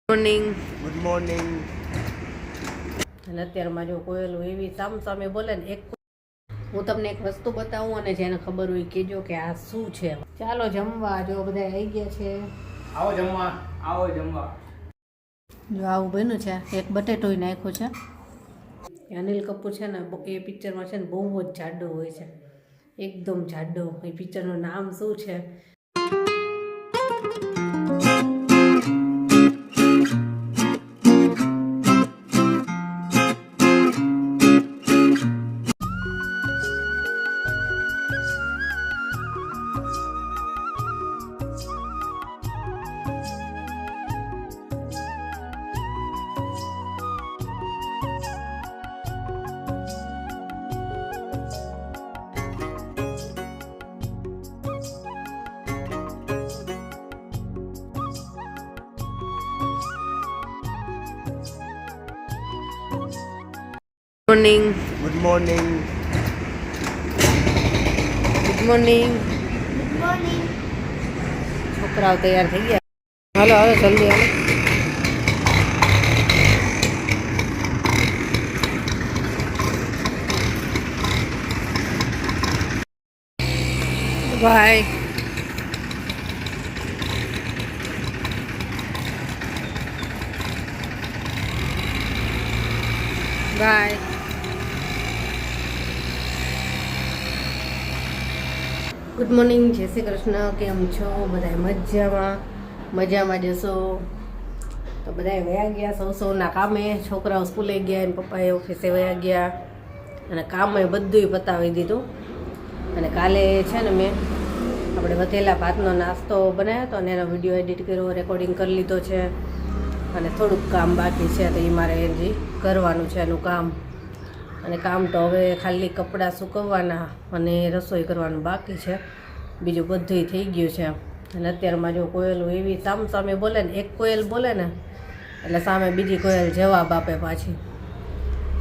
Morning. Good morning. અને અત્યારમાં જો કોયલું એવી સામે બોલે ને, હું તમને એક વસ્તુ બતાવું અને જેને ખબર હોય કહેજો કે આ શું છે. ચાલો જમવા. જો બધા આવી ગયા છે. આવો જમવા. જો આવું બન્યું છે. એક બટેટોય નાખ્યો છે. અનિલ કપૂર છે ને એ પિક્ચરમાં છે ને બહુ જ જાડો હોય છે, એકદમ જાડો. એ પિક્ચરનું નામ શું છે? Morning. Good morning. Good morning. છોકરાઓ તૈયાર થઈ ગયા. હાલો હવે જલ્દી હાલો. બાય. બાય. Good morning. જય શ્રી કૃષ્ણ. કેમ છો બધા? મજામાં જશો તો બધા વયા ગયા સૌના કામે. છોકરાઓ સ્કૂલે ગયા અને પપ્પાએ ઓફિસે વયા ગયા અને કામે બધુંય પતાવી દીધું. અને કાલે છે ને મેં આપણે વધેલા ભાતનો નાસ્તો બનાવ્યો હતો અને એનો વિડીયો એડિટ કર્યો, રેકોર્ડિંગ કરી લીધો છે. અને થોડુંક કામ બાકી છે તો એ મારે હજી કરવાનું છે એનું કામ. અને કામ તો હવે ખાલી કપડાં સૂકવવાના અને રસોઈ કરવાનું બાકી છે. બીજું બધુંય થઈ ગયું છે. અને અત્યારમાં જો કોયલું એવી સામે બોલે ને, એક કોયલ બોલે ને એટલે સામે બીજી કોયલ જવાબ આપે પાછી.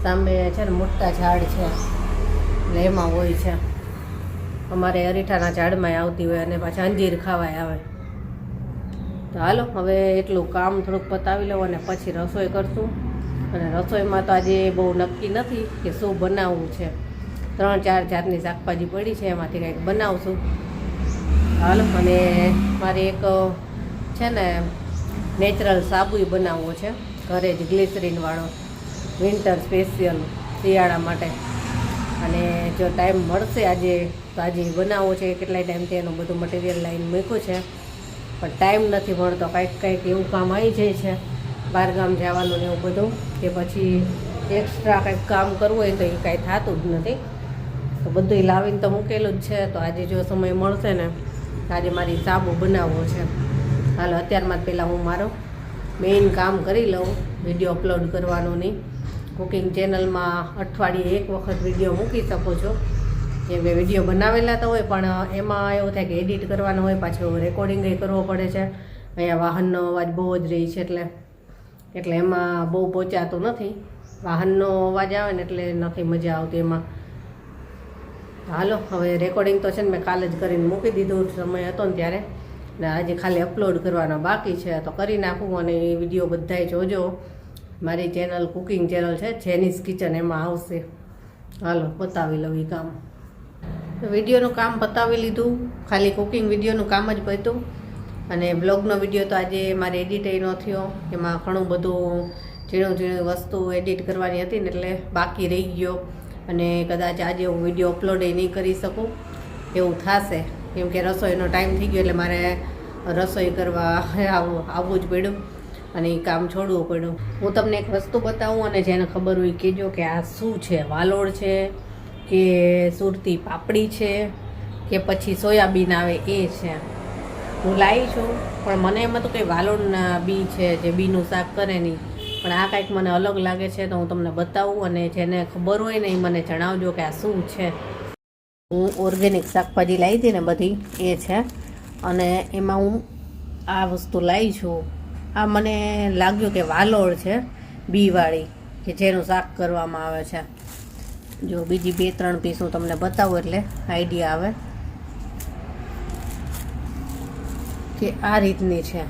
સામે છે ને મોટા ઝાડ છે એટલે એમાં હોય છે. અમારે અરીઠાના ઝાડમાં આવતી હોય અને પાછા અંજીર ખાવાય આવે. તો હાલો હવે એટલું કામ થોડુંક પતાવી લઉં અને પછી રસોઈ કરશું. અને રસોઈમાં તો આજે બહુ નક્કી નથી કે શું બનાવવું છે. 3-4 જાતની શાકભાજી પડી છે, એમાંથી કંઈક બનાવશું. હાલો. અને મારે એક છે ને નેચરલ સાબુય બનાવવો છે ઘરે જ, ગ્લિસરીનવાળો, વિન્ટર સ્પેશિયલ, શિયાળા માટે. અને જો ટાઈમ મળશે આજે તો આજે બનાવવો છે. કેટલાય ટાઈમથી એનું બધું મટીરિયલ લાવીને મૂક્યું છે પણ ટાઈમ નથી મળતો. કંઈક એવું કામ આવી જાય છે, બહારગામ જવાનું ને એવું બધું, કે પછી એક્સ્ટ્રા કંઈક કામ કરવું હોય તો એ કાંઈ થતું જ નથી. તો બધું લાવીને તો મૂકેલું જ છે. તો આજે જો સમય મળશે ને આજે મારી સાબુ બનાવવો છે. હાલો અત્યારમાં જ પહેલાં હું મારો મેઇન કામ કરી લઉં, વિડીયો અપલોડ કરવાનું નહીં. કુકિંગ ચેનલમાં અઠવાડિયે એક વખત વિડીયો મૂકી શકો છો. એ મેં વિડીયો બનાવેલા તો હોય પણ એમાં એવું થાય કે એડિટ કરવાનો હોય, પાછું રેકોર્ડિંગ કરવો પડે છે. અહીંયા વાહનનો અવાજ બહુ જ રહી છે એટલે એમાં બહુ પહોંચાતું નથી. વાહનનો અવાજ આવે ને એટલે નથી મજા આવતી એમાં. હાલો હવે રેકોર્ડિંગ તો છે ને મેં કાલે જ કરીને મૂકી દીધું, સમય હતો ને ત્યારે. ને આજે ખાલી અપલોડ કરવાના બાકી છે તો કરી નાખું. અને એ વિડીયો બધાય જોજો. મારી ચેનલ કુકિંગ ચેનલ છે જેનીસ કિચન, એમાં આવશે. હાલો પતાવી લઉં એ કામ. વિડીયોનું કામ પતાવી લીધું, ખાલી કુકિંગ વિડીયોનું કામ જ પત્યું. અને બ્લોગનો વિડીયો તો આજે મારે એડિટ ન થયો. એમાં ઘણું બધું ઝીણું વસ્તુ એડિટ કરવાની હતી ને એટલે બાકી રહી ગયો. અને કદાચ આજે હું વિડીયો અપલોડ નહીં કરી શકું એવું થશે, કેમ કે રસોઈનો ટાઈમ થઈ ગયો એટલે મારે રસોઈ કરવા આવવું જ પડ્યું અને એ કામ છોડવું પડ્યું. હું તમને એક વસ્તુ બતાવું અને જેને ખબર હોય કહેજો કે આ શું છે. વાલોળ છે કે સુરતી પાપડી છે કે પછી સોયાબીન આવે એ છે. હું લાવી છું પણ મને એમાં તો કંઈ વાલોળના બી છે જે બીનું શાક કરે નહીં, પણ આ કાંઈક મને અલગ લાગે છે તો હું તમને બતાવું. અને જેને ખબર હોય ને એ મને જણાવજો કે આ શું છે. હું ઓર્ગેનિક શાકભાજી લાવી હતી ને બધી એ છે અને એમાં હું આ વસ્તુ લાવી છું. આ મને લાગ્યું કે વાલોળ છે બીવાળી, કે જેનું શાક કરવામાં આવે છે. જો બીજી 2-3 પીસ હું તમને બતાવું એટલે આઈડિયા આવે કે આ રીતની છે.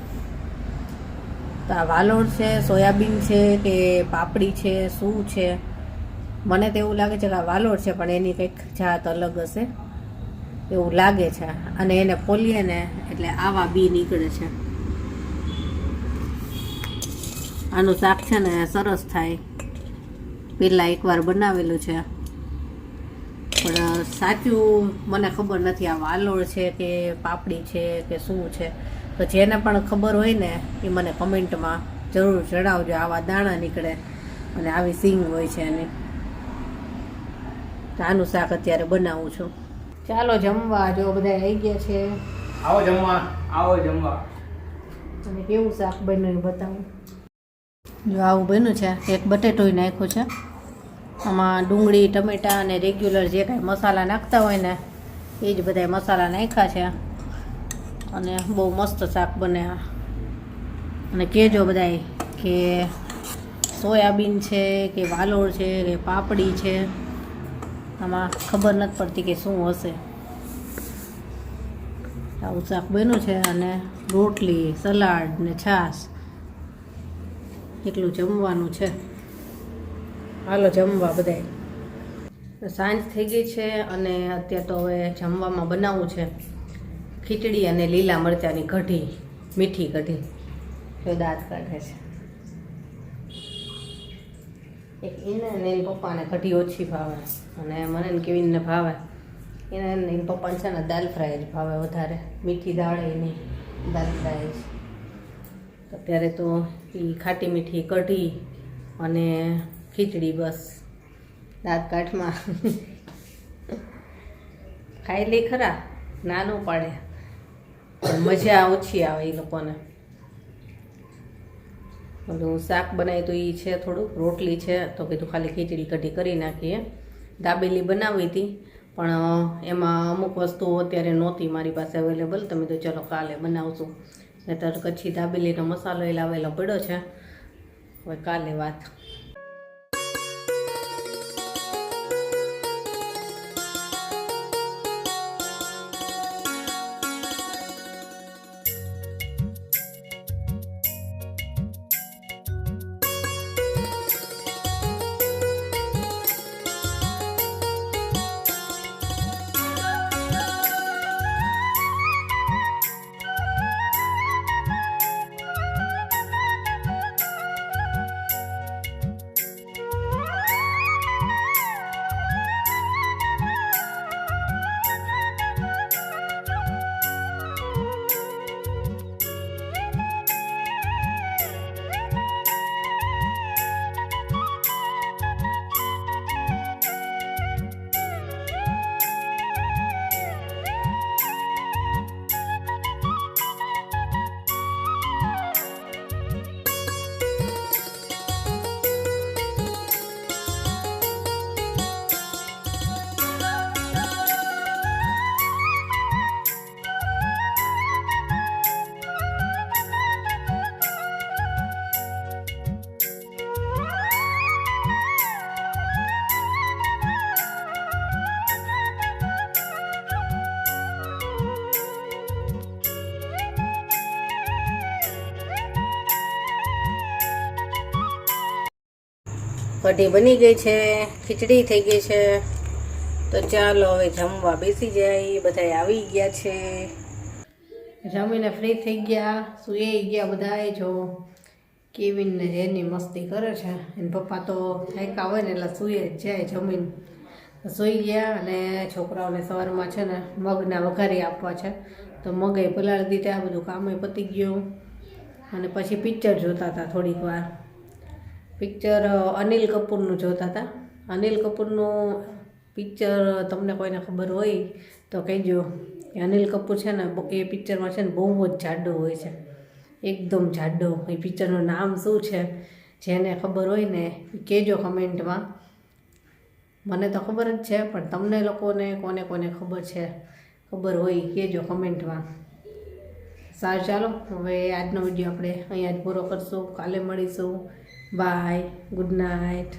તો આ વાલોળ છે, સોયાબીન છે કે પાપડી છે, શું છે? મને તો એવું લાગે છે કે આ વાલોળ છે, પણ એની કંઈક જાત અલગ હશે એવું લાગે છે. અને એને ફોલીએ ને એટલે આવા બી નીકળે છે. આનું શાક છે ને સરસ થાય. પહેલાં એકવાર બનાવેલું છે, પણ સાચું મને ખબર નથી આ વાલોળ છે કે પાપડી છે કે શું છે. તો જેને પણ ખબર હોય ને એ મને કમેન્ટમાં જરૂર જણાવજો. આવા દાણા નીકળે અને આવી સીંગ હોય છે એની. તો આનું શાક અત્યારે બનાવું છું. ચાલો જમવા. જો બધા આવી ગયા છે. આવો જમવા. આવો જમવા. અને કેવું શાક બન્યું બતાવું. જો આવું બન્યું છે. એક બટેટોય નાખ્યું છે. આમાં ડુંગળી, ટમેટાં અને રેગ્યુલર જે કાંઈ મસાલા નાખતા હોય ને એ જ બધા મસાલા નાખ્યા છે. અને બહુ મસ્ત શાક બને. અને કહેજો બધાય કે સોયાબીન છે કે વાલોળ છે કે પાપડી છે, આમાં ખબર નથી પડતી કે શું હશે. આવું શાક બન્યું છે. અને રોટલી, સલાડ ને છાશ, એટલું જમવાનું છે. હાલો જમવા બધાય. સાંજ થઈ ગઈ છે અને અત્યારે તો હવે જમવામાં બનાવવું છે ખીચડી અને લીલા મરચાંની કઢી, મીઠી કઢી. જો દાંત કાઢે છે. એક એને અને એની પપ્પાને કઢી ઓછી ભાવે અને મને ને કેવીનને ભાવે. એના પપ્પાને છે ને દાલ ફ્રાય જ ભાવે વધારે. મીઠી દાળ એની દાલ ફ્રાય જ. અત્યારે તો એ ખાટી મીઠી કઢી અને ખીચડી બસ. દાંત કાઠમાં ખાઈ લે ખરા, ના ન પાડે, પણ મજા ઓછી આવે એ લોકોને. બધું શાક બનાવી તો એ છે થોડુંક, રોટલી છે તો કીધું ખાલી ખીચડી કઢી કરી નાખીએ. દાબેલી બનાવી હતી પણ એમાં અમુક વસ્તુઓ અત્યારે નહોતી મારી પાસે અવેલેબલ. તમે તો ચલો કાલે બનાવશું. નહીંતર કચ્છી દાબેલીનો મસાલો એ લાવેલો પડ્યો છે. હવે કાલે વાત. કઢી બની ગઈ છે, ખીચડી થઈ ગઈ છે. તો ચાલો હવે જમવા બેસી જાય. બધા આવી ગયા છે, જમીને ફ્રી થઈ ગયા, સૂઈ ગયા બધાય. જો કેવિન ને જેની મસ્તી કરે છે. એને પપ્પા તો થાક્યા હોય ને એટલે સૂઈ જ જાય. જમીન સૂઈ ગયા. અને છોકરાઓને સવારમાં છે ને મગના વઘારી આપવા છે, તો મગે પલાળી દીધા. આ બધું કામે પતી ગયું. અને પછી પિક્ચર જોતા હતા થોડીક વાર. પિક્ચર અનિલ કપૂરનું જોતા હતા. અનિલ કપૂરનું પિક્ચર તમને કોઈને ખબર હોય તો કહેજો. અનિલ કપૂર છે ને એ પિક્ચરમાં છે ને બહુ જ જાડો હોય છે, એકદમ જાડો. એ પિક્ચરનું નામ શું છે જેને ખબર હોય ને કહેજો કમેન્ટમાં. મને તો ખબર જ છે, પણ તમને લોકોને કોને કોને ખબર છે, ખબર હોય કહેજો કમેન્ટમાં. સારું ચાલો હવે આજનો વિડીયો આપણે અહીંયા જ પૂરો કરશું. કાલે મળીશું. Bye, good night.